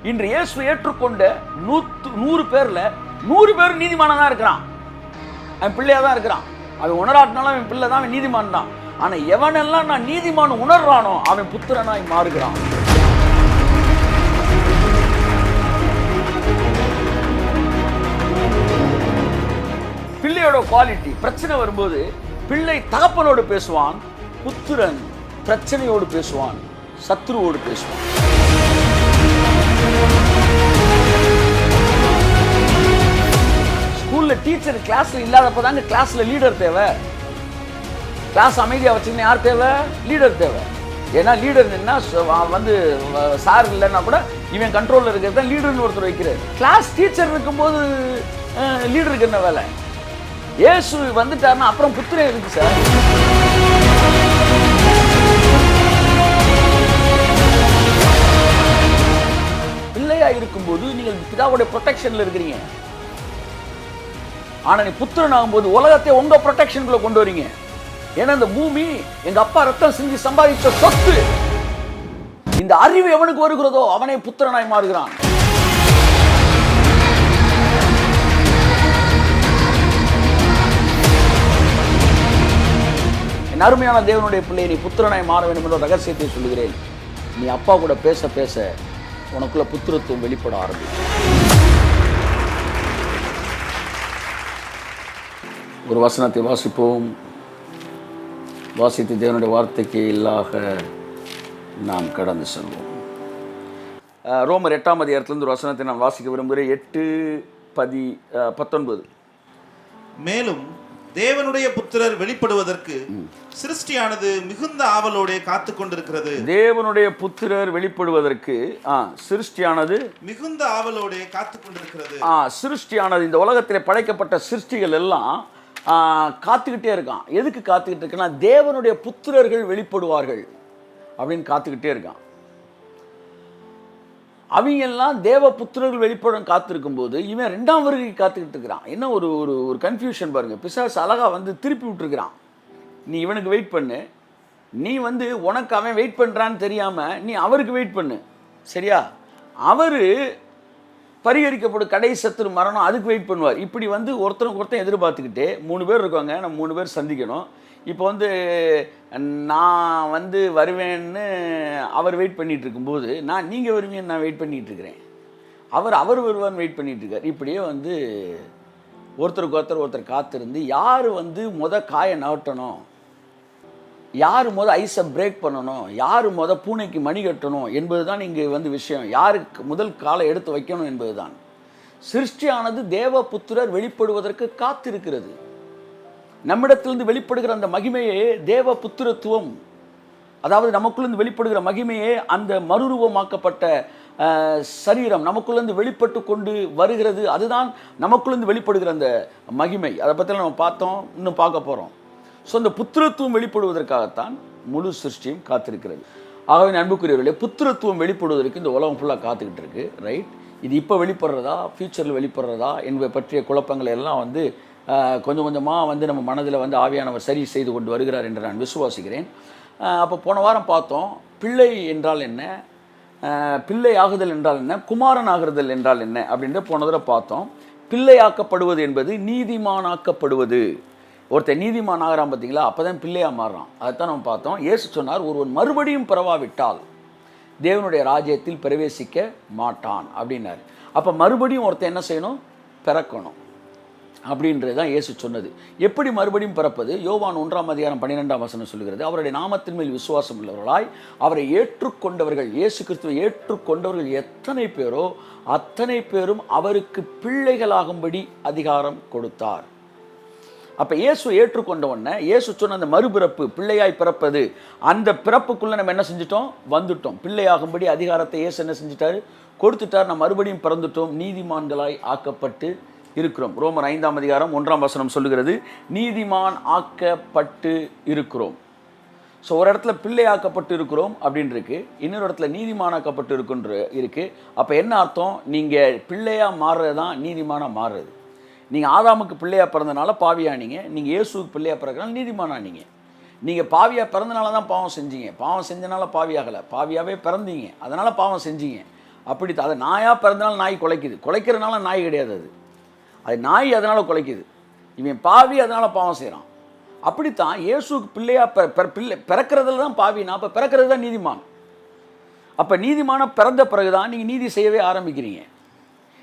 இன்று இயேசு ஏற்றுக்கொண்ட 100 பேர்ல 100 பேர் நீதிமானா தான் இருக்கிறான். அவன் பிள்ளையா தான் இருக்கிறான். அவன் உணராட்டினாலும் அவன் பிள்ளை தான், அவன் நீதிமான் தான். ஆனா எவனெல்லாம் நான் நீதிமான் உணர்றானோ அவன் புத்திரனாய் மாறுகிறான். பிள்ளையோட குவாலிட்டி, பிரச்சனை வரும்போது பிள்ளை தகப்பனோடு பேசுவான், புத்திரன் பிரச்சனையோடு பேசுவான், சத்ருவோடு பேசுவான். ஸ்கூல்ல டீச்சர் கிளாஸ்ல இல்லாதப்பதாங்க கிளாஸ்ல லீடர் தேவை. கிளாஸ் அமைதியா வச்சுக்கணும் யார் தேவை? லீடர் தேவை. ஏன்னா லீடர் என்ன வந்து சார் இல்லைன்னா கூட இவன் கண்ட்ரோல்ல இருக்கிறது தான் லீடர்னு ஒருத்தர் வைக்கிறார். கிளாஸ் டீச்சர் இருக்கும்போது லீடருக்கு என்ன வேலை? இயேசு வந்துட்டாருன்னா அப்புறம் புத்திரன் இருக்கு சார். பிள்ளையா இருக்கும்போது நீங்கள் பிதாவுடைய ப்ரொடெக்ஷன்ல இருக்கிறீங்க. ஆனா நீ புத்திரன் ஆகும்போது உலகத்தை உங்க ப்ரொடெக்ஷனுக்குள்ள கொண்டு வரீங்க. ஏன்னா இந்த பூமி எங்க அப்பா ரத்தம் சிந்தி சம்பாதிச்ச சொத்து. இந்த அறிவு எவனுக்கு வருகிறதோ அவனை புத்திரனாய் மாறுகிறான். என் அருமையான தேவனுடைய பிள்ளை, நீ புத்திரனாய் மாற வேண்டும் என்ற ரகசியத்தை சொல்லுகிறேன். நீ அப்பா கூட பேச பேச உனக்குள்ள புத்திரத்துவம் வெளிப்பட ஆரம்பிக்கும். ஒரு வசனத்தை வாசிப்போம். வாசித்து தேவனுடைய வார்த்தைக்கு இல்லாக நாம் கடந்து செல்வோம். ரோமர் 8ஆம் அதிகாரத்திலிருந்து ஒரு வசனத்தை நான் வாசிக்க விரும்புகிறேன். 8:19. மேலும் தேவனுடைய புத்திரர் வெளிப்படுவதற்கு சிருஷ்டியானது மிகுந்த ஆவலோட காத்து கொண்டிருக்கிறது. தேவனுடைய புத்திரர் வெளிப்படுவதற்கு சிருஷ்டியானது மிகுந்த ஆவலோட காத்து கொண்டிருக்கிறது. சிருஷ்டியானது, இந்த உலகத்தில் படைக்கப்பட்ட சிருஷ்டிகள் எல்லாம் காத்துக்கிட்டே இருக்கான். எதுக்கு காத்துக்கிட்டு இருக்குன்னா தேவனுடைய புத்திரர்கள் வெளிப்படுவார்கள் அப்படின்னு காத்துக்கிட்டே இருக்கான். அவங்க எல்லாம் தேவ புத்திரர்கள் வெளிப்படம் காத்திருக்கும் போது இவன் 2ஆம் வருகை காத்துக்கிட்டு இருக்கிறான். என்ன ஒரு ஒரு கன்ஃபியூஷன் பாருங்க. பிசாசு அழகா வந்து திருப்பி விட்டுருக்கிறான். நீ இவனுக்கு வெயிட் பண்ணு, நீ வந்து உனக்கு அவன் வெயிட் பண்றான்னு தெரியாம நீ அவருக்கு வெயிட் பண்ணு, சரியா? அவரு பரிகரிக்கப்படும் கடைசி சத்துரு மரணம், அதுக்கு வெயிட் பண்ணுவார். இப்படி வந்து ஒருத்தருக்கு ஒருத்தன் எதிர்பார்த்துக்கிட்டே 3 பேர் இருக்காங்க, நம்ம 3 பேர் சந்திக்கணும். இப்போ வந்து நான் வந்து வருவேன்னு அவர் வெயிட் பண்ணிகிட்டு இருக்கும்போது நீங்கள் வருவீங்கன்னு நான் வெயிட் பண்ணிகிட்டு இருக்கிறேன். அவர் வருவார்னு வெயிட் பண்ணிகிட்டு இருக்கார். இப்படியே வந்து ஒருத்தருக்கு ஒருத்தர் காத்திருந்து யார் வந்து காயை நகட்டணும், யார் ஐஸை பிரேக் பண்ணணும், யார் பூனைக்கு மணி கட்டணும் என்பது தான் இங்கே வந்து விஷயம். யாருக்கு முதல் காலை எடுத்து வைக்கணும் என்பது தான். சிருஷ்டியானது தேவ புத்திரர் வெளிப்படுவதற்கு காத்திருக்கிறது. நம்மிடத்திலிருந்து வெளிப்படுகிற அந்த மகிமையே தேவ புத்திரத்துவம், அதாவது நமக்குள்ளிருந்து வெளிப்படுகிற மகிமையே அந்த மறுரூபமாக்கப்பட்ட சரீரம் நமக்குள்ளிருந்து வெளிப்பட்டு கொண்டு வருகிறது. அதுதான் நமக்குள்ளிருந்து வெளிப்படுகிற அந்த மகிமை. அதை பற்றி நம்ம பார்த்தோம், இன்னும் பார்க்க போகிறோம். ஸோ அந்த புத்திரத்துவம் வெளிப்படுவதற்காகத்தான் முழு சிருஷ்டியும் காத்திருக்கிறது. ஆகவே அன்புக்குரியவர்களே, புத்திரத்துவம் வெளிப்படுவதற்கு இந்த உலகம் ஃபுல்லாக காத்துக்கிட்டு இருக்கு, ரைட்? இது இப்போ வெளிப்படுறதா, ஃபியூச்சரில் வெளிப்படுறதா என்பதை பற்றிய குழப்பங்களை எல்லாம் வந்து கொஞ்சம் கொஞ்சமாக வந்து நம்ம மனதில் வந்து ஆவியானவர் சரி செய்து கொண்டு வருகிறார் என்று நான் விசுவாசிக்கிறேன். அப்போ போன வாரம் பார்த்தோம் பிள்ளை என்றால் என்ன, பிள்ளை ஆகுதல் என்றால் என்ன, குமாரன் ஆகுதல் என்றால் என்ன அப்படின்ற போன தடவை பார்த்தோம். பிள்ளையாக்கப்படுவது என்பது நீதிமானாக்கப்படுவது. ஒருத்தர் நீதிமான் ஆகிறான் பார்த்தீங்களா, அப்போ தான் பிள்ளையாக மாறுறான். அதைத்தான் நம்ம பார்த்தோம். இயேசு சொன்னார், ஒருவன் மறுபடியும் பிறவாவிட்டால் தேவனுடைய ராஜ்யத்தில் பிரவேசிக்க மாட்டான் அப்படின்னாரு. அப்போ மறுபடியும் ஒருத்தர் என்ன செய்யணும்? பிறக்கணும் அப்படின்றது தான் இயேசு சொன்னது. எப்படி மறுபடியும் பிறப்பது? யோவான் 1ஆம் அதிகாரம் 12ஆம் வசனம் சொல்லுகிறது, அவருடைய நாமத்தின் மேல் விசுவாசம் உள்ளவர்களாய் அவரை ஏற்றுக்கொண்டவர்கள், இயேசு கிறிஸ்துவை ஏற்றுக்கொண்டவர்கள் எத்தனை பேரோ அத்தனை பேரும் அவருக்கு பிள்ளைகளாகும்படி அதிகாரம் கொடுத்தார். அப்போ இயேசு ஏற்றுக்கொண்ட உடனே இயேசு சொன்ன அந்த மறுபிறப்பு, பிள்ளையாய் பிறப்பது, அந்த பிறப்புக்குள்ளே நம்ம என்ன செஞ்சிட்டோம்? வந்துட்டோம். பிள்ளையாகும்படி அதிகாரத்தை இயேசு என்ன செஞ்சிட்டாரு? கொடுத்துட்டார். நம்ம மறுபடியும் பிறந்துட்டோம், நீதிமான்களாய் ஆக்கப்பட்டு இருக்கிறோம். ரோமர் 5ஆம் அதிகாரம் 1ஆம் வசனம் சொல்லுகிறது, நீதிமான் ஆக்கப்பட்டு இருக்கிறோம். ஸோ ஒரு இடத்துல பிள்ளை ஆக்கப்பட்டு இருக்கிறோம் அப்படின்னு இருக்கு, இன்னொரு இடத்துல நீதிமானாக்கப்பட்டு இருக்கு. அப்போ என்ன அர்த்தம்? நீங்கள் பிள்ளையாக மாறுறது தான் நீதிமானாக மாறுறது. நீங்கள் ஆதாமுக்கு பிள்ளையாக பிறந்தனால பாவியானீங்க, நீங்கள் இயேசுக்கு பிள்ளையாக பிறகுனால நீதிமானானீங்க. நீங்கள் பாவியாக பிறந்தனால தான் பாவம் செஞ்சீங்க, பாவம் செஞ்சனால பாவியாகலை, பாவியாகவே பிறந்தீங்க, அதனால் பாவம் செஞ்சீங்க. அப்படி அதை நாயாக பிறந்தனால நாய் குலைக்குது, குலைக்கிறதுனால நாய் கிடையாது, அது நாய் அதனால் குலைக்குது. இவன் பாவி அதனால் பாவம் செய்கிறான். அப்படித்தான் இயேசுக்கு பிள்ளையா பிறக்கிறதுல தான் பாவினா, அப்போ பிறக்கிறது தான் நீதிமான். அப்போ நீதிமான பிறந்த பிறகு தான் நீங்கள் நீதி செய்யவே ஆரம்பிக்கிறீங்க.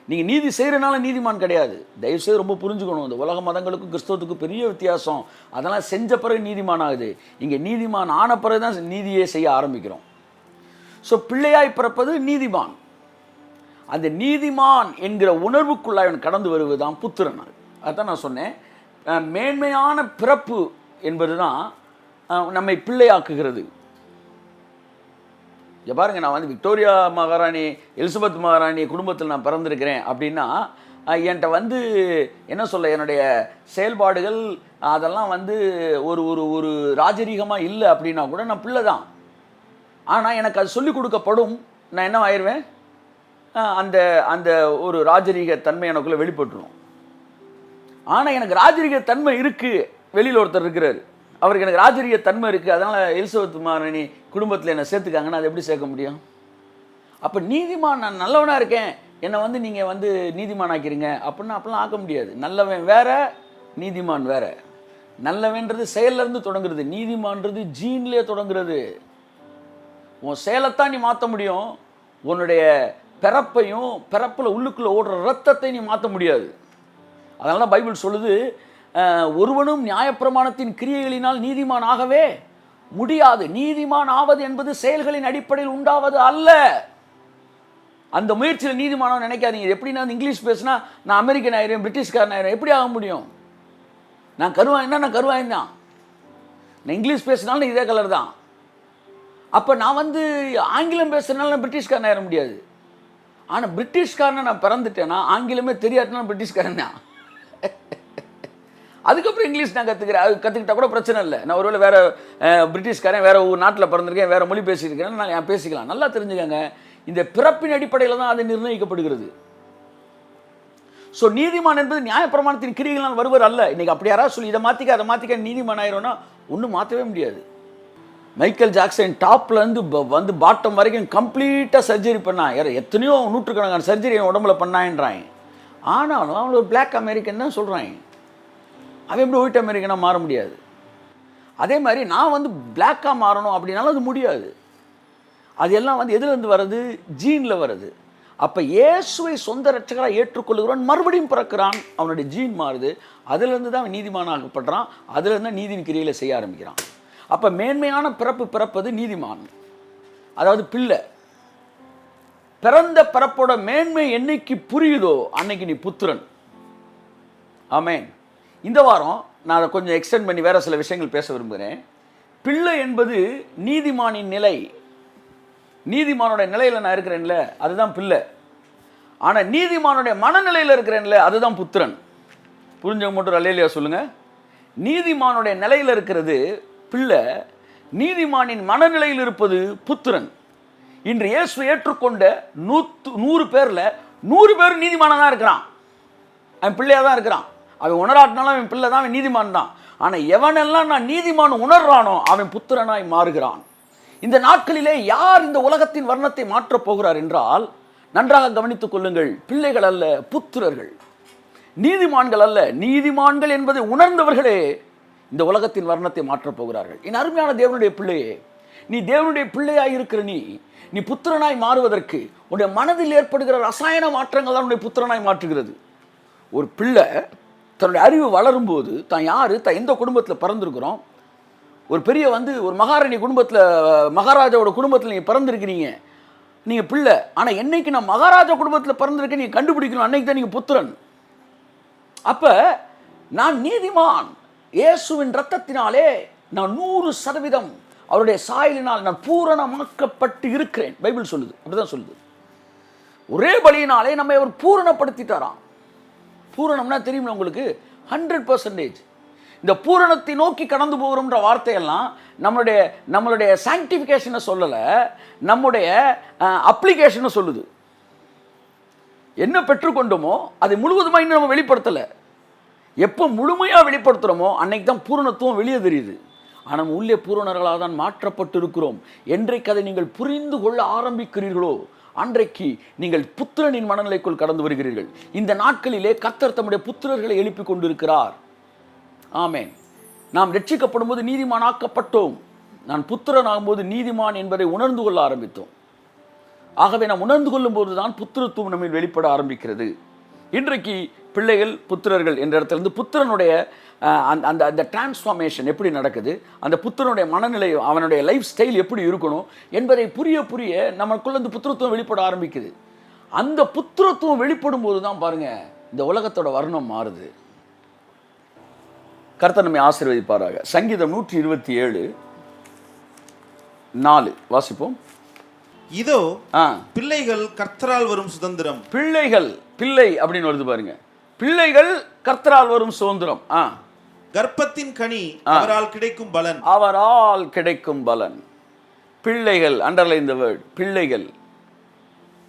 நீங்கள் நீதி செய்கிறனால நீதிமான் கிடையாது. தயவுசெய்து ரொம்ப புரிஞ்சுக்கணும். இந்த உலக மதங்களுக்கும் கிறிஸ்தவத்துக்கும் பெரிய வித்தியாசம். அதெல்லாம் செஞ்ச பிறகு நீதிமான் ஆகுது. இங்கே நீதிமான் ஆன பிறகு தான் நீதியே செய்ய ஆரம்பிக்கிறோம். ஸோ பிள்ளையாய் பிறப்பது நீதிமான். அந்த நீதிமான் என்கிற உணர்வுக்குள்ளாய் அவன் கடந்து வருவது தான் புத்திரன். அதுதான் நான் சொன்னேன், மேன்மையான பிறப்பு என்பது தான் நம்மை பிள்ளையாக்குகிறது. இங்கே பாருங்கள், நான் வந்து விக்டோரியா மகாராணி, எலிசபெத் மகாராணி குடும்பத்தில் நான் பிறந்திருக்கிறேன் அப்படின்னா என்கிட்ட வந்து என்ன சொல்ல, என்னுடைய செயல்பாடுகள் அதெல்லாம் வந்து ஒரு ஒரு ஒரு ராஜரீகமாக இல்லை அப்படின்னா கூட நான் பிள்ளை தான். ஆனால் எனக்கு அது சொல்லிக் கொடுக்கப்படும், நான் என்ன ஆயிடுவேன், அந்த அந்த ஒரு ராஜரீக தன்மை எனக்குள்ளே வெளிப்பட்டுரும். ஆனால் எனக்கு ராஜரீக தன்மை இருக்குது, வெளியில் ஒருத்தர் இருக்கிறார், அவருக்கு எனக்கு ராஜரீக தன்மை இருக்குது, அதனால் எலிசபெத் மகாராணி குடும்பத்தில் என்னை சேர்த்துக்காங்கன்னா அது எப்படி சேர்க்க முடியும்? அப்போ நீதிமான், நான் நல்லவனாக இருக்கேன், என்னை வந்து நீங்கள் வந்து நீதிமான் ஆக்கிருங்க அப்படின்னா அப்படிலாம் ஆக்க முடியாது. நல்லவன் வேற, நீதிமான் வேற. நல்லவன்றது செயல்லேருந்து தொடங்குறது, நீதிமான்றது ஜீன்லேயே தொடங்குறது. உன் செயலைத்தான் நீ மாற்ற முடியும், உன்னுடைய பிறப்பையும் பிறப்பில் உள்ளுக்குள்ளே ஓடுற ரத்தத்தை நீ மாற்ற முடியாது. அதனால தான் பைபிள் சொல்லுது, ஒருவனும் நியாயப்பிரமாணத்தின் கிரியைகளினால் நீதிமான் ஆகவே முடியாது. நீதிமான் ஆவது என்பது செயல்களின் அடிப்படையில் உண்டாவது அல்ல. அந்த முயற்சியில் நீதிமானவன் நினைக்காதீங்க. எப்படின்னா இங்கிலீஷ் பேசினா நான் அமெரிக்கன் ஆயிடுவேன், பிரிட்டிஷ்காரன் ஆயிடுவேன், எப்படி ஆக முடியும்? நான் கருவாயின்னா நான் கருவாயின் தான், நான் இங்கிலீஷ் பேசினாலும் இதே கலர் தான். அப்போ நான் வந்து ஆங்கிலம் பேசுறதுனால நான் பிரிட்டிஷ்காரன் ஆயிட முடியாது. ஆனால் பிரிட்டிஷ்காரனை நான் பிறந்துட்டேன்னா ஆங்கிலமே தெரியாதுன்னா பிரிட்டிஷ்காரன் தான். அதுக்கப்புறம் இங்கிலீஷ் நான் கற்றுக்கிட்டா கூட பிரச்சனை இல்லை. நான் ஒருவேளை வேறு பிரிட்டிஷ்காரன், வேறு ஒரு நாட்டில் பிறந்திருக்கேன், வேறு மொழி பேசியிருக்கேன், நான் பேசிக்கலாம். நல்லா தெரிஞ்சுக்கங்க, இந்த பிறப்பின் அடிப்படையில் தான் அது நிர்ணயிக்கப்படுகிறது. ஸோ நீதிமான் என்பது நியாயப்பிரமாணத்தின் கிரியைகளால் வருவர் அல்ல. இன்றைக்கி அப்படி யாராவது சொல்லி இதை மாற்றிக்க அதை மாற்றிக்க நீதிமான் ஆயிரோன்னா ஒன்றும் மாற்றவே முடியாது. மைக்கேல் ஜாக்சன் டாப்லேருந்து வந்து பாட்டம் வரைக்கும் கம்ப்ளீட்டாக சர்ஜரி பண்ணான். எத்தனையோ நூற்றுக்கணக்கான சர்ஜரி என் உடம்புல பண்ணான்றான். ஆனாலும் அவன் ஒரு பிளாக் அமெரிக்கன் தான் சொல்கிறான். அவன் எப்படி ஒயிட் அமெரிக்கனாக மாற முடியாது? அதே மாதிரி நான் வந்து பிளாக்காக மாறணும் அப்படின்னாலும் அது முடியாது. அது எல்லாம் வந்து எதுலேருந்து வருது? ஜீனில் வருது. அப்போ இயேசுவை சொந்த ரட்சகராக ஏற்றுக்கொள்ளுகிறவன் மறுபடியும் பிறக்கிறான், அவனுடைய ஜீன் மாறுது, அதிலிருந்து தான் அவன் நீதிமானாகப்படுறான், அதிலிருந்து தான் நீதியின் கிரியையில் செய்ய ஆரம்பிக்கிறான். அப்போ மேன்மையான பிறப்பு பிறப்பது நீதிமான், அதாவது பிள்ளை. பிறந்த பிறப்போட மேன்மை என்னைக்கு புரியுதோ அன்னைக்கு நீ புத்திரன். ஆமென். இந்த வாரம் நான் அதை கொஞ்சம் எக்ஸ்டெண்ட் பண்ணி வேறு சில விஷயங்கள் பேச விரும்புகிறேன். பிள்ளை என்பது நீதிமானின் நிலை. நீதிமானோட நிலையில் நான் இருக்கிறேன்ல அதுதான் பிள்ளை. ஆனால் நீதிமானுடைய மனநிலையில் இருக்கிறேன்ல அதுதான் புத்திரன். புரிஞ்சவங்க மட்டும் அல்லேலூயா சொல்லுங்கள். நீதிமானுடைய நிலையில் இருக்கிறது பிள்ளை, நீதிமானின் மனநிலையில் இருப்பது புத்திரன். இன்று இயேசு ஏற்றுக்கொண்ட 100 பேரில் 100 பேர் நீதிமானாக தான் இருக்கிறான், அவன் பிள்ளையாக தான் இருக்கிறான். அவன் உணராட்டினாலும் அவன் பிள்ளை தான், அவன் நீதிமான் தான். ஆனால் எவனெல்லாம் நான் நீதிமான் உணர்றானோ அவன் புத்திரனாய் மாறுகிறான். இந்த நாட்களிலே யார் இந்த உலகத்தின் வர்ணத்தை மாற்றப் போகிறார் என்றால், நன்றாக கவனித்துக் கொள்ளுங்கள், பிள்ளைகள் அல்ல புத்திரர்கள், நீதிமான்கள் அல்ல. நீதிமான்கள் என்பதை உணர்ந்தவர்களே இந்த உலகத்தின் வர்ணத்தை மாற்றப் போகிறார்கள். என் அருமையான தேவனுடைய பிள்ளையே, நீ தேவனுடைய பிள்ளையாய் இருக்கிற நீ புத்திரனாய் மாறுவதற்கு உன்னுடைய மனதில் ஏற்படுகிற ரசாயன மாற்றங்கள் தான் உன்னுடைய புத்திரனாய் மாற்றுகிறது. ஒரு பிள்ளை தன்னுடைய அறிவு வளரும்போது தான் யார், தான் எந்த குடும்பத்தில் பிறந்திருக்கிறோம், ஒரு பெரிய வந்து ஒரு மகாராணி குடும்பத்தில், மகாராஜாவோட குடும்பத்தில் நீங்கள் பிறந்திருக்கிறீங்க, நீங்கள் பிள்ளை. ஆனால் என்னைக்கு நான் மகாராஜா குடும்பத்தில் பிறந்திருக்கேன் நீங்கள் கண்டுபிடிக்கணும், அன்னைக்கு தான் நீங்கள் புத்திரன். அப்போ நான் நீதிமான், இயேசுவின் இரத்தத்தினாலே நான் 100% அவருடைய சாயலினால் நான் பூரணமாக்கப்பட்டு இருக்கிறேன். பைபிள் சொல்லுது, அப்படிதான் சொல்லுது. ஒரே பலியினாலே நம்மை அவர் பூரணப்படுத்திட்டாராம். பூரணம்னா தெரியுமா உங்களுக்கு? 100%. இந்த பூரணத்தை நோக்கி கடந்து போகிறோம்ன்ற வார்த்தையெல்லாம் நம்மளுடைய சாங்டிஃபிகேஷனை சொல்லலை, நம்முடைய அப்ளிகேஷனை சொல்லுது. என்ன பெற்றுக்கொண்டோமோ அதை முழுவதுமாக இன்னும் நம்ம வெளிப்படுத்தலை. எப்போ முழுமையாக வெளிப்படுத்துகிறோமோ அன்னைக்கு தான் பூரணத்துவம் வெளியே தெரியுது. ஆனால் நம்ம உள்ளே பூரணர்களாக தான் மாற்றப்பட்டு இருக்கிறோம். என்றைக்கு அதை நீங்கள் புரிந்து கொள்ள ஆரம்பிக்கிறீர்களோ அன்றைக்கு நீங்கள் புத்திரனின் மனநிலைக்குள் கடந்து வருகிறீர்கள். இந்த நாட்களிலே கர்த்தர் தம்முடைய புத்திரர்களை எழுப்பிக் கொண்டிருக்கிறார். ஆமென். நாம் ரட்சிக்கப்படும் போது நீதிமானாக்கப்பட்டோம். நான் புத்திரன் ஆகும்போது நீதிமான் என்பதை உணர்ந்து கொள்ள ஆரம்பித்தோம். ஆகவே நாம் உணர்ந்து கொள்ளும் போதுதான் புத்திரத்துவம் நம்மில் வெளிப்பட ஆரம்பிக்கிறது. இன்றைக்கு பிள்ளைகள் புத்திரர்கள் என்ற இடத்துல புத்திரனுடைய அந்த அந்த டிரான்ஸ்ஃபார்மேஷன் எப்படி நடக்குது, அந்த புத்திரனுடைய மனநிலை, அவனுடைய லைஃப் ஸ்டைல் எப்படி இருக்கணும் என்பதை புரிய புரிய நமக்குள்ள இந்த புத்திரத்துவம் வெளிப்பட ஆரம்பிக்குது. அந்த புத்திரத்துவம் வெளிப்படும் போது தான் பாருங்க இந்த உலகத்தோட வர்ணம் மாறுது. கர்த்தர் நம்மை ஆசீர்வதிப்பாராக. சங்கீதம் 127:4 வாசிப்போம். இதோ பிள்ளைகள் கர்த்தரால் வரும் சுதந்திரம். பிள்ளை அப்படின்னு வருது பாருங்க. பிள்ளைகள் கர்த்தரால் வரும் சுதந்திரம். கர்ப்பத்தின் கனி அவரால் கிடைக்கும் பலன். அவரால் கிடைக்கும் பலன். பிள்ளைகள், அண்டர்லைன் தி வேர்ட், பிள்ளைகள்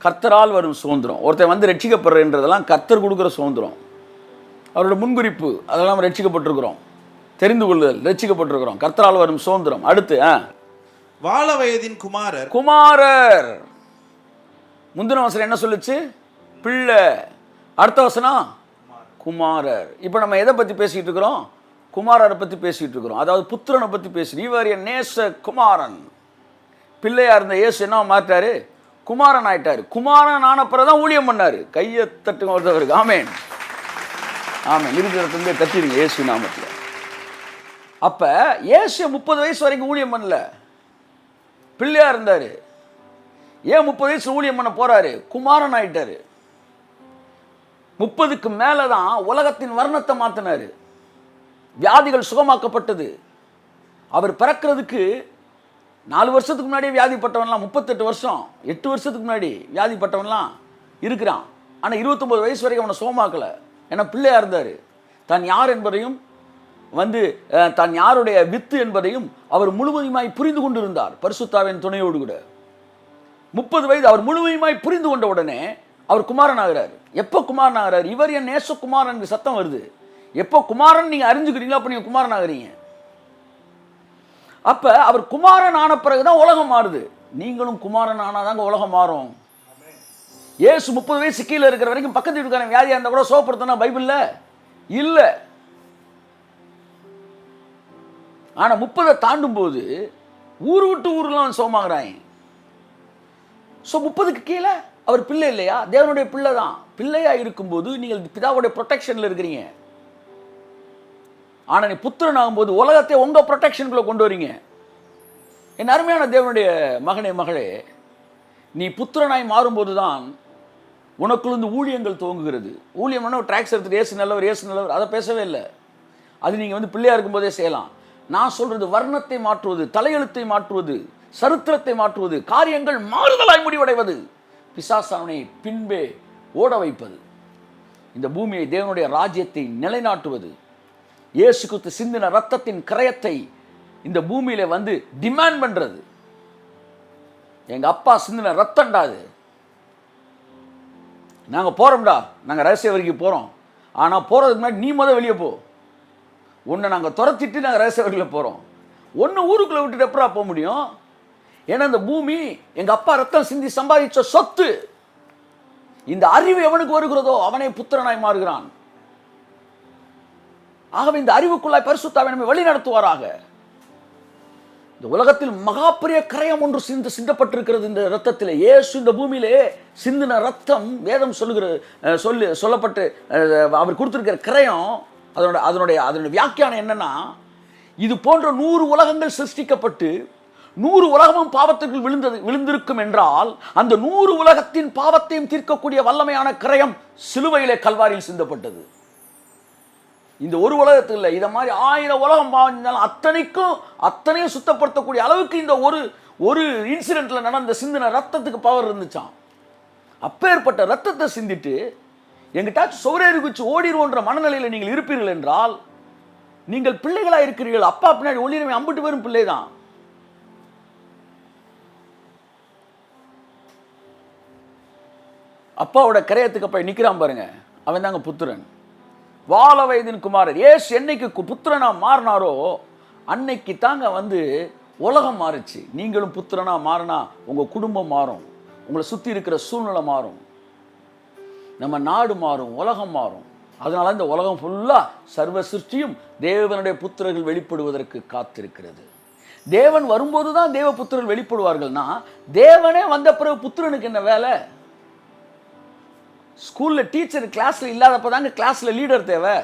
கர்த்தரால் வரும் சுதந்திரம். ஒருத்தன் வந்து ரட்சிக்கப்படுறதுன்றதெல்லாம் கர்த்தர் கொடுக்குற சுதந்திரம். அவரோட முன்குறிப்பு, அதெல்லாம் ரட்சிக்கப்பட்டிருக்கிறோம். தெரிந்து கொள்ளுதல், ரட்சிக்கப்பட்டிருக்கிறோம். கர்த்தரால் வரும் சுதந்திரம். அடுத்து வாழ வயதின் குமாரர். முந்தின வசனம் என்ன சொல்லுச்சு? பிள்ளை. அடுத்த வசனம் குமாரர். இப்போ நம்ம எதை பற்றி பேசிக்கிட்டு இருக்கிறோம்? குமாரரை பற்றி பேசிக்கிட்டு இருக்கிறோம். அதாவது புத்திரனை பற்றி பேசுகிறோம். இவர் என் நேச குமாரன். பிள்ளையா இருந்த இயேசு என்ன மாட்டாரு? குமாரன் ஆயிட்டாரு. குமாரன் ஆன பிறகுதான் ஊழியம் பண்ணாரு. கையை தட்டுங்க ஒருத்தவருக்கு. ஆமேன் ஆமேன். இருக்கிறது தட்டிடுங்க இயேசு நாமத்தில். அப்ப இயேசு 30 வயசு வரைக்கும் ஊழியம் பண்ணல, பிள்ளையா இருந்தாரு. ஏன் 30 வயசு ஊழியம் பண்ண போறாரு? குமாரன் ஆயிட்டாரு. 30க்கு மேலதான் உலகத்தின் வர்ணத்தை மாத்தினாரு. வியாதிகள் சுகமாக்கப்பட்டது. அவர் பிறக்கிறதுக்கு 4 வருஷத்துக்கு முன்னாடியே வியாதிப்பட்டவன்லாம் 38 வருஷம் 8 வருஷத்துக்கு முன்னாடி வியாதிப்பட்டவன்லாம் இருக்கிறான். ஆனால் 29 வயசு வரைக்கும் அவனை சுகமாக்கல. ஏன்னா பிள்ளையா இருந்தார். தான் யார் என்பதையும் தான் யாருடைய வித்து என்பதையும் அவர் முழுவதுமாய் புரிந்து கொண்டிருந்தார். பரிசுத்தாவின் துணையோடு கூட 30 வயது அவர் முழுவதுமாய் புரிந்து கொண்ட உடனே அவர் குமாரன் ஆகிறார். எப்போ குமாரன் ஆகிறார்? இவர் என் நேச குமாரன் சத்தம் வருது. எப்போ குமாரன் நீங்க அறிஞ்சுக்கிறீங்களோ அப்ப நீங்க குமாரன் ஆகிறீங்க. அப்ப அவர் குமாரன் ஆன பிறகுதான் உலகம் மாறுது. நீங்களும் குமாரன் ஆனாதாங்க உலகம் மாறும். இயேசு 30 வயசு கீழே இருக்கிற வரைக்கும் பக்கத்து வீட்டுக்காரன் வியாதியா இருந்தா கூட சோப்படுத்தினா பைபிள்ல இல்ல. ஆனா 30 தாண்டும் போது ஊர் விட்டு ஊர்லாம் சோமாகிறாங்க. 30க்கு கீழே அவர் பிள்ளை இல்லையா? தேவனுடைய பிள்ளை தான். பிள்ளையா இருக்கும்போது நீங்கள் பிதாவுடைய ப்ரொடெக்ஷன்ல இருக்கிறீங்க. ஆனா நீ புத்திரன் ஆகும்போது உலகத்தை உங்க ப்ரொடெக்ஷனுக்குள்ள கொண்டு வரீங்க. என் அருமையான தேவனுடைய மகனே மகளே, நீ புத்திரனாய் மாறும்போது தான் உனக்குள்ள ஊழியங்கள் துவங்குகிறது. ஊழியம் ட்ராக்ஸ் எடுத்துட்டு ஏசு நல்லவர் அதை பேசவே இல்லை. அது நீங்க பிள்ளையா இருக்கும்போதே செய்யலாம். நான் சொல்றது வர்ணத்தை மாற்றுவது, தலையெழுத்தை மாற்றுவது, சரித்திரத்தை மாற்றுவது, காரியங்கள் மாறுதலாய் முடிவடைவது, பிசாசானை பின்பே ஓட வைப்பது, இந்த பூமியை தேவனுடைய ராஜ்யத்தை நிலைநாட்டுவது, இயேசு கிறிஸ்து சிந்தின ரத்தத்தின் கிரயத்தை இந்த பூமியில டிமாண்ட் பண்றது. எங்க அப்பா சிந்தின ரத்தம்டாது. நாங்க போறோம்டா, நாங்க ரகசிய வரைக்கும் போறோம். ஆனா போறதுக்கு முன்னாடி நீ வெளியே போ. உன்னை நாங்க துரத்திட்டு நாங்க ரகசிய வரைக்கும் போறோம். ஒன்னு ஊருக்குள்ள விட்டுட்டு எப்படா போக முடியும்? ஏன்னா இந்த பூமி எங்க அப்பா ரத்தம் சிந்தி சம்பாதிச்ச சொத்து. இந்த அறிவு எவனுக்கு வருகிறதோ அவனை புத்திரனாய் மாறுகிறான். ஆகவே இந்த அறிவுக்குள்ளாய் பரிசுத்தாவியை நம்மை வழி நடத்துவாராக. இந்த உலகத்தில் மகா பெரிய கிரயம் ஒன்று சிந்தப்பட்டிருக்கிறது இந்த ரத்தத்திலே. இயேசு இந்த பூமியிலே சிந்தின ரத்தம் வேதம் சொல்லப்பட்டு அவர் கொடுத்திருக்கிற கிரயம். அதனுடைய வியாக்கியானம் என்னன்னா, இது போன்ற 100 உலகங்கள் சிருஷ்டிக்கப்பட்டு 100 உலகமும் பாவத்திற்குள் விழுந்திருக்கும் என்றால் அந்த 100 உலகத்தின் பாவத்தையும் தீர்க்கக்கூடிய வல்லமையான கிரயம் சிலுவையிலே கல்வாரியில் சிந்தப்பட்டது. இந்த ஒரு உலகத்தில் இதை மாதிரி 1000 உலகம் பாவம் அத்தனையும் சுத்தப்படுத்தக்கூடிய அளவுக்கு இந்த ஒரு இன்சிடென்ட்ல நடந்த சிந்தின ரத்தத்துக்கு பவர் இருந்துச்சான். அப்பேற்பட்ட ரத்தத்தை சிந்திட்டு எங்கிட்டாச்சும் சோரேறி குச்சி ஓடிடுவோன்ற மனநிலையில் நீங்கள் இருப்பீர்கள் என்றால் நீங்கள் பிள்ளைகளா இருக்கிறீர்கள். அப்பா பின்னாடி ஒளிரமே 50 பேரும் பிள்ளை தான். அப்பாவோட கரையத்துக்கு அப்ப நிக்கிறான் பாருங்க, அவன் தாங்க புத்திரன். வாழ வயதின் குமாரர். ஏசு என்னைக்கு புத்திரனா மாறினாரோ அன்னைக்கு தாங்க உலகம் மாறுச்சு. நீங்களும் புத்திரனா மாறினா உங்க குடும்பம் மாறும், உங்களை சுற்றி இருக்கிற சூழ்நிலை மாறும், நம்ம நாடு மாறும், உலகம் மாறும். அதனால இந்த உலகம் ஃபுல்லாக சர்வ சிருஷ்டியும் தேவனுடைய புத்திரர்கள் வெளிப்படுவதற்கு காத்திருக்கிறது. தேவன் வரும்போது தான் தேவ புத்திரர்கள் வெளிப்படுவார்கள்னா, தேவனே வந்த பிறகு புத்திரனுக்கு என்ன வேலை? ஸ்கூலில் டீச்சர் கிளாஸில் இல்லாதப்ப தாங்க கிளாஸில் லீடர் தேவை.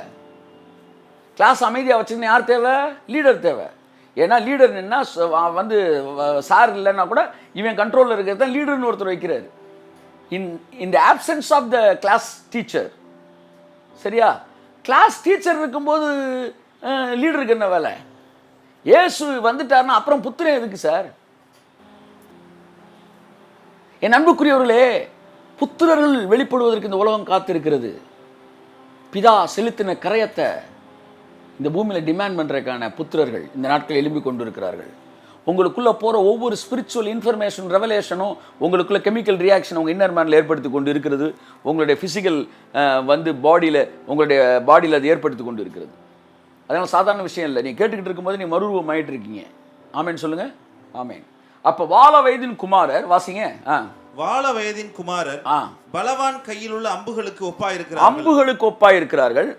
கிளாஸ் அமைதியாக வச்சுக்கணும் யார் தேவை? லீடர் தேவை. ஏன்னா லீடர் என்ன வந்து சார் இல்லைன்னா கூட இவன் கண்ட்ரோலில் இருக்கிறது தான் லீடர்னு ஒருத்தர் வைக்கிறார். In the absence of the class teacher. சரியா? கிளாஸ் டீச்சர் இருக்கும்போது லீடருக்கு என்ன வேலை? இயேசு வந்துட்டார்னா அப்புறம் புத்திரன் எதுக்கு சார்? என் அன்புக்குரியவர்களே, புத்திரர்கள் வெளிப்படுவதற்கு இந்த உலகம் காத்திருக்கிறது. பிதா செலுத்தின கரையத்தை இந்த பூமியில் டிமாண்ட் பண்ணுறதுக்கான புத்திரர்கள் இந்த நாட்கள் எழும்பி கொண்டு இருக்கிறார்கள். உங்களுக்குள்ளே போகிற ஒவ்வொரு ஸ்பிரிச்சுவல் இன்ஃபர்மேஷன் ரெவலேஷனும் உங்களுக்குள்ள கெமிக்கல் ரியாக்ஷன் உங்கள் இன்னர் மேனில் ஏற்படுத்தி கொண்டு இருக்கிறது. உங்களுடைய ஃபிசிக்கல் வந்து உங்களுடைய பாடியில் அது ஏற்படுத்தி கொண்டு இருக்கிறது. அதனால் சாதாரண விஷயம் இல்லை. நீ கேட்டுக்கிட்டு இருக்கும்போது நீ மறுரூபம் ஆகிட்டு இருக்கீங்க. ஆமேன் சொல்லுங்கள். ஆமேன். அப்போ வால வயதின் குமாரர் வாசிங்க. வால வயதின் குமாரர் பலவான் கையில் உள்ள அம்புகளுக்கு ஒப்பாயிருக்கிறார்கள்.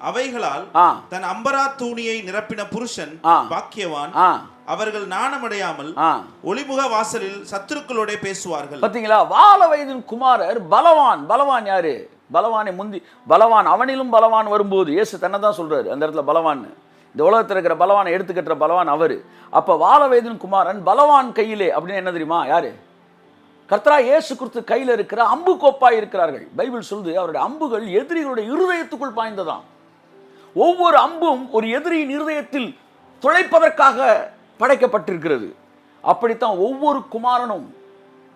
அவைகளால் தன் அம்பரா தூணியை நிரப்பின புருஷன் பாக்கியவான். அவர்கள் நாணமடையாமல் ஒளிமுக வாசலில் சத்துருக்களோட பேசுவார்கள். பாத்தீங்களா? வால வயதின் குமாரர் பலவான். பலவான் யாரு? பலவானை முந்தி பலவான், அவனிலும் பலவான் வரும்போது இயேசு தன்னை தான் சொல்றாரு அந்த இடத்துல பலவான். இந்த உலகத்தில் இருக்கிற பலவானை எடுத்துக்கட்டுற பலவான் அவரு. அப்ப வால வயதின் குமாரன் பலவான் கையிலே அப்படின்னு என்ன தெரியுமா? யாரு? கர்த்தராகிய இயேசு கிறிஸ்து கையில் இருக்கிற அம்பு கோப்பாய் இருக்கிறார்கள். பைபிள் சொல்லுது அவருடைய அம்புகள் எதிரிகளுடைய இருதயத்துக்குள் பாய்ந்ததாம். ஒவ்வொரு அம்பும் ஒரு எதிரியின் இருதயத்தில் துளைப்பதற்காக படைக்கப்பட்டிருக்கிறது. அப்படித்தான் ஒவ்வொரு குமாரனும்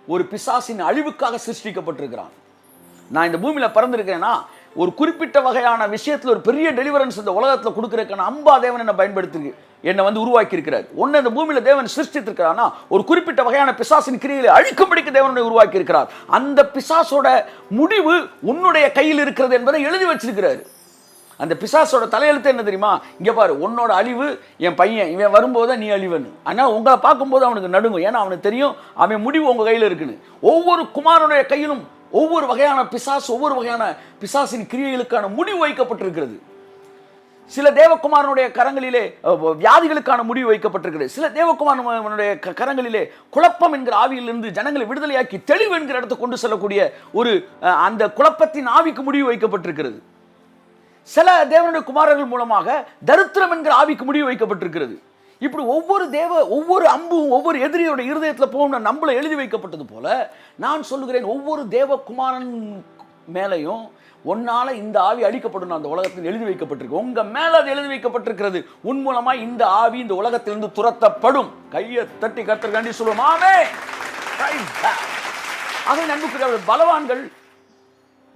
ஒரு பிசாசின் அழிவுக்காக சிருஷ்டிக்கப்பட்டிருக்கிறான். நான் இந்த பூமியில் பிறந்திருக்கேன்னா ஒரு குறிப்பிட்ட வகையான விஷயத்தில் ஒரு பெரிய டெலிவரன்ஸ் இந்த உலகத்தில் கொடுக்குறதுக்கான அம்பா தேவன் என்னை பயன்படுத்தி என்னை வந்து உருவாக்கி இருக்கிறார். ஒன்று இந்த பூமியில் தேவன் சிருஷ்டித்திருக்கிறான்னா ஒரு குறிப்பிட்ட வகையான பிசாசின் கிரியைகளை அழிக்கும்படிக்கு தேவனுடைய உருவாக்கி இருக்கிறார். அந்த பிசாசோட முடிவு உன்னுடைய கையில் இருக்கிறது என்பதை எழுதி வச்சிருக்கிறார். அந்த பிசாசோட தலையெழுத்து என்ன தெரியுமா? இங்கே பாரு, உன்னோட அழிவு என் பையன் இவன் வரும்போது நீ அழிவனு. ஆனால் உங்களை பார்க்கும்போது அவனுக்கு நடுங்கும். ஏன்னா அவனுக்கு தெரியும் அவன் முடிவு உங்கள் கையில் இருக்குன்னு. ஒவ்வொரு குமாரனுடைய கையிலும் ஒவ்வொரு வகையான பிசாசு, ஒவ்வொரு வகையான பிசாசின் கிரியைகளுக்கான முடிவு வைக்கப்பட்டிருக்கிறது. சில தேவகுமாரனுடைய கரங்களிலே வியாதிகளுக்கான முடிவு வைக்கப்பட்டிருக்கிறது. சில தேவகுமாரனுடைய கரங்களிலே குழப்பம் என்கிற ஆவியிலிருந்து ஜனங்களை விடுதலையாக்கி தெளிவு என்கிற இடத்தை கொண்டு செல்லக்கூடிய ஒரு அந்த குழப்பத்தின் ஆவிக்கு முடிவு வைக்கப்பட்டிருக்கிறது. சில தேவனுடைய குமாரர்கள் மூலமாக தரித்திரம் என்கிற ஆவிக்கு முடிவு வைக்கப்பட்டிருக்கிறது. இப்படி ஒவ்வொரு அம்பும் ஒவ்வொரு எதிரியோட இருதயத்தில் போகணும் நம்மள எழுதி வைக்கப்பட்டது போல நான் சொல்லுகிறேன், ஒவ்வொரு தேவகுமாரன் மேலையும் உன்னால இந்த ஆவி அழிக்கப்படும் அந்த உலகத்தில் எழுதி வைக்கப்பட்டிருக்கு. உங்க மேல அது எழுதி வைக்கப்பட்டிருக்கிறது. உன் மூலமா இந்த ஆவி இந்த உலகத்திலிருந்து துரத்தப்படும். கையை தட்டி கர்த்தர்காண்டி சொல்லுவோம் ஆமென். அதை நம்புகிற பலவான்கள்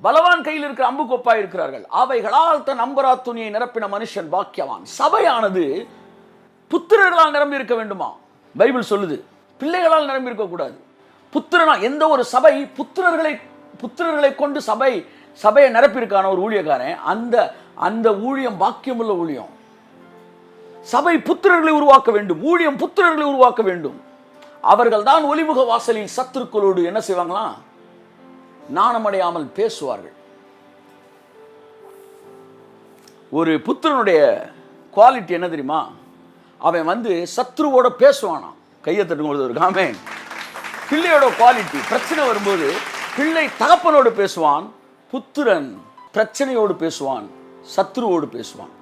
பலவான் கையில் இருக்கிற அம்பு கொப்பாய் இருக்கிறார்கள். அவைகளால் தன் அம்பரா துணியை நிரப்பின மனுஷன் பாக்கியவான். சபையானது புத்திரர்களால் நிரம்பி இருக்க வேண்டுமா? பைபிள் சொல்லுது பிள்ளைகளால் நிரம்பி இருக்க கூடாது. புத்திரனா எந்த ஒரு சபை புத்திரர்களை கொண்டு சபையை நிரப்பியிருக்கான ஒரு ஊழியக்காரன், அந்த ஊழியம் பாக்கியமுள்ள ஊழியம். சபை புத்திரர்களை உருவாக்க வேண்டும். ஊழியம் புத்திரர்களை உருவாக்க வேண்டும். அவர்கள் தான் ஒளிமுக வாசலில் சத்துருக்களோடு என்ன செய்வாங்களாம்? நாணமடையாமல் பேசுவார்கள். ஒரு புத்திரனுடைய குவாலிட்டி என்ன தெரியுமா? அவன் வந்து சத்ருவோட பேசுவானா. கையை தட்டும்போது ஒரு ஆமென். பிள்ளையோட குவாலிட்டி பிரச்சனை வரும்போது பிள்ளை தகப்பனோடு பேசுவான், புத்திரன் பிரச்சனையோடு பேசுவான், சத்ருவோடு பேசுவான்.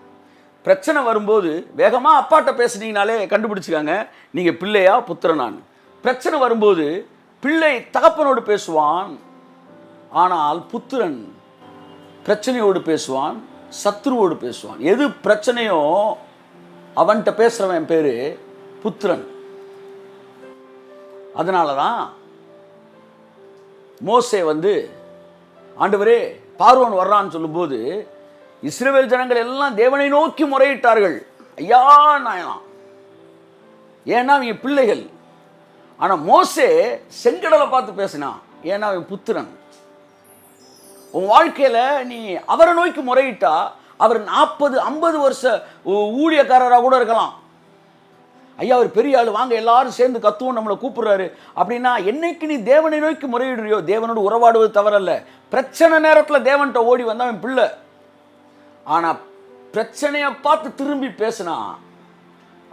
பிரச்சனை வரும்போது வேகமா அப்பாட்ட பேசுனீங்கனாலே கண்டுபிடிச்சுக்காங்க நீங்க பிள்ளையா புத்திரனான்னு. பிரச்சனை வரும்போது பிள்ளை தகப்பனோடு பேசுவான், ஆனால் புத்திரன் பிரச்சனையோடு பேசுவான், சத்ருவோடு பேசுவான். எது பிரச்சனையோ அவன்கிட்ட பேசுறவன் பேரு புத்திரன். அதனாலதான் மோசே வந்து ஆண்டவரே பார்வோன் வர்றான்னு சொல்லும்போது இஸ்ரவேல் ஜனங்கள் எல்லாம் தேவனை நோக்கி முறையிட்டார்கள். ஐயா நாயனா, ஏன்னா அவங்க பிள்ளைகள். ஆனா மோசே செங்கடலை பார்த்து பேசினான், ஏன்னா அவன் புத்திரன். உன் வாழ்க்கையில நீ அவரை நோக்கி முறையிட்டா அவர் 40-50 வருஷ ஊழியக்காரராக கூட இருக்கலாம். ஐயா அவர் பெரிய ஆள், வாங்க எல்லாரும் சேர்ந்து கத்துவோம், நம்மளை கூப்பிடுறாரு அப்படின்னா, என்னைக்கு நீ தேவனை நோக்கி முறையிடுறியோ, தேவனோடு உறவாடுவது தவறல்ல. பிரச்சனை நேரத்தில் தேவன்கிட்ட ஓடி வந்த அவன் பிள்ளை. ஆனால் பிரச்சனையை பார்த்து திரும்பி பேசினா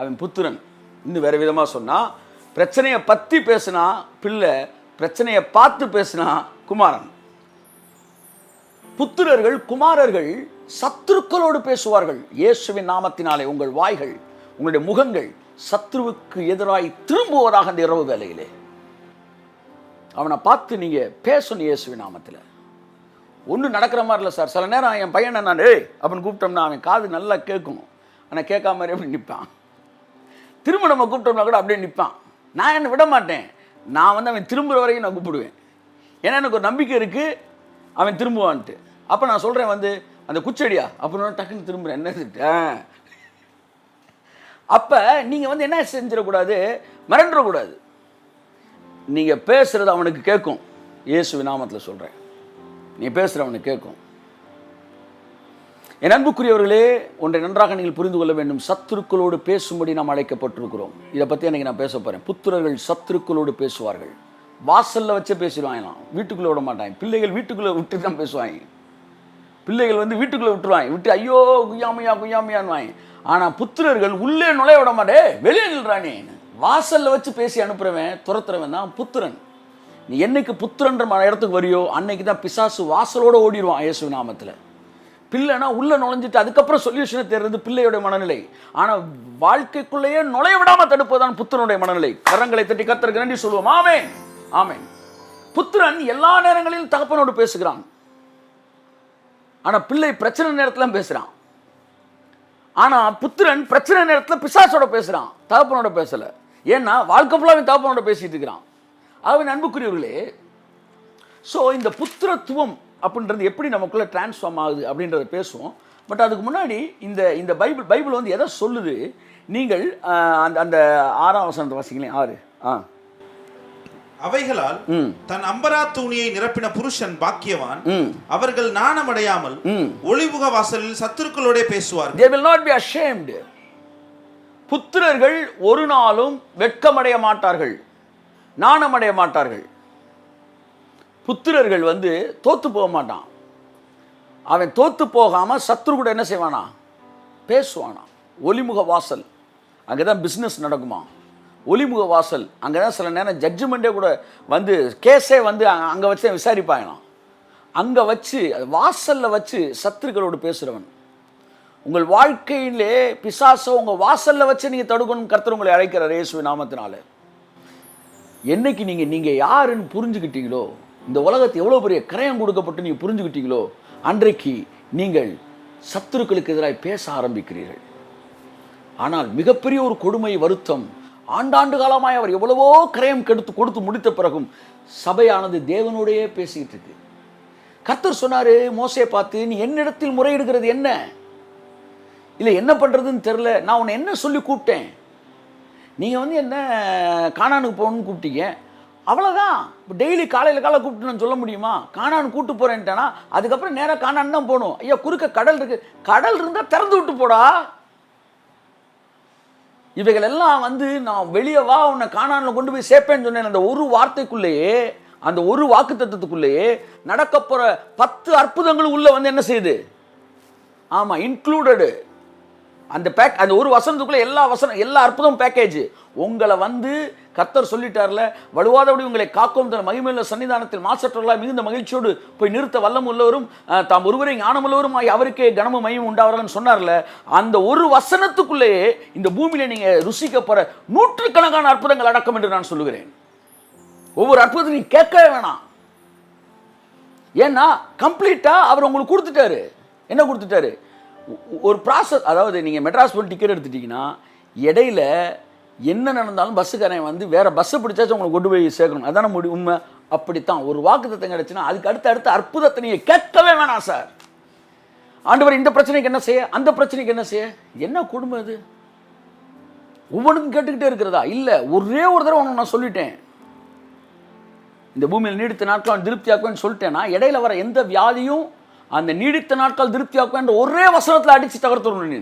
அவன் புத்திரன். இன்னும் வேற விதமாக சொன்னால், பிரச்சனையை பற்றி பேசினா பிள்ளை, பிரச்சனையை பார்த்து பேசினா குமாரன். புத்திரர்கள் குமாரர்கள் சத்துருக்களோடு பேசுவார்கள். இயேசுவின் நாமத்தினாலே உங்கள் வாய்கள், உங்களுடைய முகங்கள் சத்ருவுக்கு எதிராய் திரும்புவதாக அந்த இரவு வேளையிலே அவனை பார்த்து நீங்க பேசணும். இயேசுவின் நாமத்தில் ஒன்றும் நடக்கிற மாதிரி இல்லை சார். சில நேரம் என் பையனை நான் அப்படின்னு கூப்பிட்டோம்னா அவன் காது நல்லா கேட்கும், ஆனால் கேட்காம மாதிரி அப்படி நிற்பான். திரும்ப நம்ம கூப்பிட்டோம்னா கூட அப்படியே நிற்பான். நான் என்ன விட மாட்டேன், நான் அவன் திரும்புகிற வரைக்கும் நான் கூப்பிடுவேன். ஏன்னா எனக்கு ஒரு நம்பிக்கை இருக்குது அவன் திரும்புவான்ட்டு. அப்போ நான் சொல்கிறேன் அந்த குச்சடியா அப்படின்னு டக்குன்னு திரும்புகிறேன். என்ன அப்போ நீங்கள் என்ன செஞ்சிடக்கூடாது, மிரண்டக்கூடாது. நீங்கள் பேசுகிறது அவனுக்கு கேட்கும். இயேசுவின் நாமத்தில் சொல்கிறேன், நீ பேசுகிறவனுக்கு கேட்கும். என் அன்புக்குரியவர்களே, ஒன்றை நன்றாக நீங்கள் புரிந்து கொள்ள வேண்டும். சத்துருக்களோடு பேசும்படி நாம் அழைக்கப்பட்டிருக்கிறோம். இதை பற்றி எனக்கு நான் பேச போகிறேன். புத்திரர்கள் சத்துருக்களோடு பேசுவார்கள். வாசலில் வச்சே பேசிடுவாங்களாம், வீட்டுக்குள்ளே விட மாட்டாங்க. பிள்ளைகள் வீட்டுக்குள்ளே விட்டு தான் பேசுவாங்க. பிள்ளைகள் வீட்டுக்குள்ளே விட்டுருவாங்க, விட்டு ஐயோ குய்யாமையா குய்யாமையான்னு. ஆனால் புத்திரர்கள் உள்ளே நுழைய விட மாட்டே, வெளியே நில்றானே. வாசலில் வச்சு பேசி அனுப்புறவன் துரத்துறவன் தான் புத்திரன். நீ என்னைக்கு புத்திரன்ற இடத்துக்கு வரியோ அன்னைக்கு தான் பிசாசு வாசலோடு ஓடிடுவான் இயேசு நாமத்தில். பிள்ளைனா உள்ளே நுழைஞ்சிட்டு அதுக்கப்புறம் சொல்யூஷனை தேர்றது பிள்ளையோட மனநிலை. ஆனால் வாழ்க்கைக்குள்ளேயே நுழைய விடாமல் தடுப்பதுதான் புத்திரனுடைய மனநிலை. கரங்களை தட்டி கர்த்தருக்கு நன்றி சொல்லுவோம். ஆமென், ஆமென். புத்திரன் எல்லா நேரங்களிலும் தகப்பனோடு பேசுகிறான். ஆனால் பிள்ளை பிரச்சனை நேரத்தில் பேசுகிறான். ஆனால் புத்திரன் பிரச்சனை நேரத்தில் பிசாசோட பேசுகிறான், தகப்பனோட பேசலை. ஏன்னா வாழ்க்கை ஃபுல்லாக அவன் தகப்பனோட பேசிட்டு இருக்கிறான். அவன் அன்புக்குரியவர்களே, ஸோ இந்த புத்திரத்துவம் அப்படின்றது எப்படி நமக்குள்ளே டிரான்ஸ்ஃபார்ம் ஆகுது அப்படின்றத பேசுவோம். பட் அதுக்கு முன்னாடி இந்த பைபிள் எதை சொல்லுது, நீங்கள் அந்த 6ஆம் வசனத்தை வாசிங்களேன். 6. அவைகளால் தன் அம்பரா தூணியை நிரப்பின புருஷன் பாக்கியவான். அவர்கள் நாணமடையாமல் ஒளிமுக வாசலில் சத்துருக்களோட பேசுவார்கள். They will not be ashamed. புத்திரர்கள் ஒரு நாளும் வெட்கமடைய மாட்டார்கள், நாணமடைய மாட்டார்கள். புத்திரர்கள் தோத்து போக மாட்டான். அவன் தோத்து போகாம சத்துரு கூட என்ன செய்வானா, பேசுவானா. ஒளிமுக வாசல் அங்கதான் பிசினஸ் நடக்குமா. ஒளிமுக வாசல் அங்கே தான் சில நேரம் ஜட்ஜ்மெண்ட்டே கூட கேஸே அங்கே வச்சு விசாரிப்பாங்களாம். அங்கே வச்சு வாசலில் வச்சு சத்துருக்களோடு பேசுகிறவன். உங்கள் வாழ்க்கையிலே பிசாசை உங்கள் வாசலில் வச்சு நீங்கள் தடுக்கணும். கர்த்தர் உங்களை அழைக்கிறார் இயேசுவின் நாமத்தினால. என்னைக்கு நீங்கள் யாருன்னு புரிஞ்சுக்கிட்டீங்களோ, இந்த உலகத்தை எவ்வளோ பெரிய கிரயம் கொடுக்கப்பட்டு நீங்கள் புரிஞ்சுக்கிட்டீங்களோ, அன்றைக்கு நீங்கள் சத்துருக்களுக்கு எதிராக பேச ஆரம்பிக்கிறீர்கள். ஆனால் மிகப்பெரிய ஒரு கொடுமை, வருத்தம், ஆண்டாண்டு காலமாய் அவர் எவ்வளவோ கிரயம் கொடுத்து முடித்த பிறகும் சபையானது தேவனோடையே பேசிக்கிட்டு இருக்கு. கர்த்தர் சொன்னாரு மோசே பார்த்து, நீ என்னிடத்தில் முறையிடுகிறது என்ன, இல்லை என்ன பண்ணுறதுன்னு தெரில, நான் உன்னை என்ன சொல்லி கூப்பிட்டேன், நீங்கள் என்ன கானானுக்கு போகணும்னு கூப்பிட்டீங்க, அவ்வளோதான். இப்போ டெய்லி காலையில் கூப்பிட்டு நான் சொல்ல முடியுமா, கானான் கூப்பிட்டு போகிறேன்ட்டேன்னா அதுக்கப்புறம் நேராக கானான் தான் போகணும். ஐயா குறுக்க கடல் இருக்கு, கடல் இருந்தால் திறந்து விட்டு போடா. இவைகள் எல்லாம் நான் வெளியே வா, உன்னை கானானில் கொண்டு போய் சேர்ப்பேன்னு சொன்னேன். அந்த ஒரு வார்த்தைக்குள்ளேயே, அந்த ஒரு வாக்கு தத்துவத்துக்குள்ளேயே நடக்க போகிற 10 அற்புதங்களும் உள்ள என்ன செய்யுது, ஆமாம் இன்க்ளூடடு. அந்த ஒரு வசனத்துக்குள்ளே எல்லா அற்புதம் பேக்கேஜ். உங்களை கர்த்தர் சொல்லிட்டார்ல, வலுவாதபடி உங்களை காக்கும் தன் மகிமையுள்ள சன்னிதானத்தில் மாசற்றவர்களாய் மிகுந்த மகிழ்ச்சியோடு போய் நிறுத்த வல்லம் உள்ளவரும் தாம் ஒருவரை ஞானமுள்ளவரும் அவருக்கே கனமும் மகிமையும் உண்டாவர்கள் சொன்னார்ல. அந்த ஒரு வசனத்துக்குள்ளேயே இந்த பூமியில நீங்க ருசிக்க போற நூற்றுக்கணக்கான அற்புதங்கள் அடக்கம் என்று நான் சொல்லுகிறேன். ஒவ்வொரு அற்புதத்தையும் நீங்க கேட்கவே வேணாம். ஏன்னா கம்ப்ளீட்டா அவர் உங்களுக்கு கொடுத்துட்டாரு. என்ன கொடுத்துட்டாரு, ஒரு ப்ராசஸ். அதாவது நீங்கள் மெட்ராஸ் போய் டிக்கெட் எடுத்துட்டீங்கன்னா இடையில என்ன நடந்தாலும் பஸ்ஸுக்காரன் வேற பஸ்ஸை பிடிச்சாச்சும் உங்களுக்கு கொண்டு போய் சேர்க்கணும். அதான உண்மை. அப்படித்தான் ஒரு வாக்குத்தத்தம் கிடைச்சுன்னா அதுக்கு அடுத்த அற்புதத்தை நீங்கள் கேட்கவே வேணாம். சார் ஆண்டவர் இந்த பிரச்சனைக்கு என்ன செய்ய, அந்த பிரச்சனைக்கு என்ன செய்ய, என்ன குடும்பம் இது, ஒவ்வொன்றுக்கும் கேட்டுக்கிட்டே இருக்கிறதா? இல்லை, ஒரே ஒரு தடவை உனக்கு நான் சொல்லிட்டேன், இந்த பூமியில் நீடித்த நாட்கள் திருப்தியாக்குவேன்னு சொல்லிட்டேன்னா இடையில வர எந்த வியாதியும் அந்த நீடித்த நாட்கள் திருப்தியாக்குவேன் ஒரே வசனத்தில் அடித்து தகர்த்துடணும். நீ